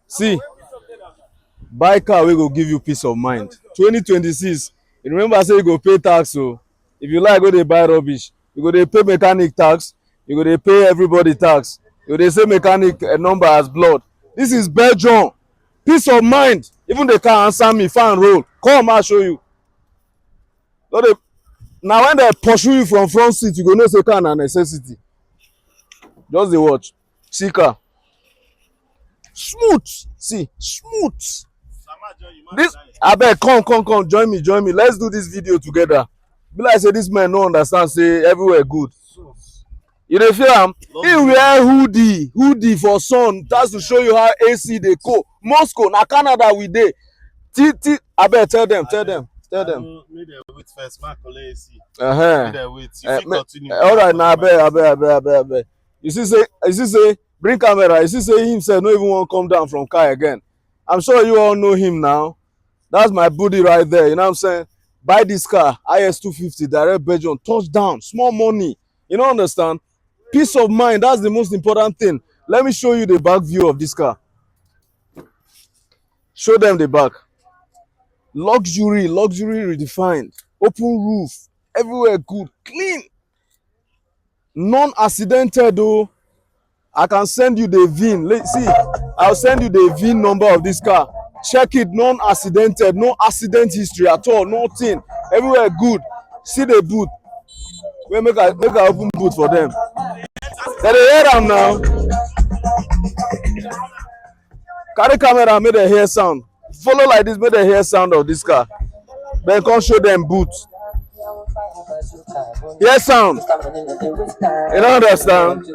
See, buy car wey go give you peace of mind. 2026, you remember say you go pay tax o. If you like go dey buy rubbish, you go dey pay mechanic tax, you go dey pay everybody tax, you go dey say mechanic number as blood. This is Belgium. Peace of mind. Even they can answer me, fan roll. Come, I'll show you. Now when they pursue you from front seat, you go know say car na necessity. Just dey watch. See car. Smooth. See, smooth. This abeg come join me. Let's do this video together. Be like say this man no understand say everywhere good. You dey feel am? He wear hoodie for sun. That's to show you how AC dey go. Moscow na Canada we dey. Abeg tell them. Make dem wait first, man. Collect AC. Make dem wait. You fit continue. All right, now abeg. You see say bring camera. You see say himself no even wan come down from car again. I'm sure you all know him now. That's my buddy right there. You know what I'm saying? Buy this car, IS350, direct Belgium, touchdown, small money. You don't understand? Peace of mind, that's the most important thing. Let me show you the back view of this car. Show them the back. Luxury redefined. Open roof, everywhere good, clean. Non-accidented though. I can send you the VIN. Let's see. I'll send you the VIN number of this car. Check it, non-accidented, no accident history at all, nothing. Everywhere good. See the boot. We make a open boot for them. They hear them now. Carry camera, make the hear sound. Follow like this, make the hear sound of this car. Then come show them boot. Hear sound. You don't understand?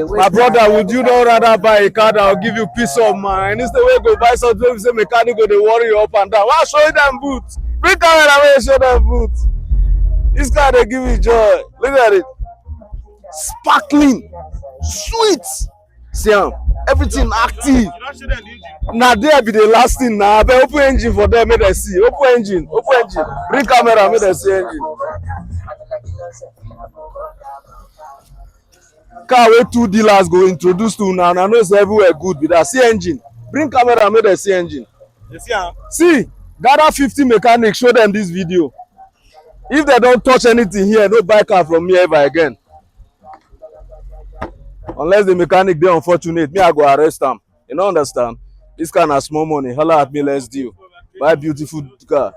My brother, would you not rather buy a car that will give you peace of mind? Instead way go buy something, say mechanic go dey worry you up and down. Why show you them boots? Bring camera where you show them boots. This car they give you joy. Look at it. Sparkling. Sweet. See am. Everything active. Now there be the last thing now. But open engine for them, make them see. Open engine. Bring camera, make them see engine. Car wey 2 dealers go introduce to now. I know it's everywhere good with that. See engine. Bring camera, make them see engine. You see am? See, gather 50 mechanics, show them this video. If they don't touch anything here, no buy car from me ever again. Unless the mechanic dey unfortunate, me I go arrest am. You don't understand? This kind of small money. Holla at me, let's deal. Buy beautiful car.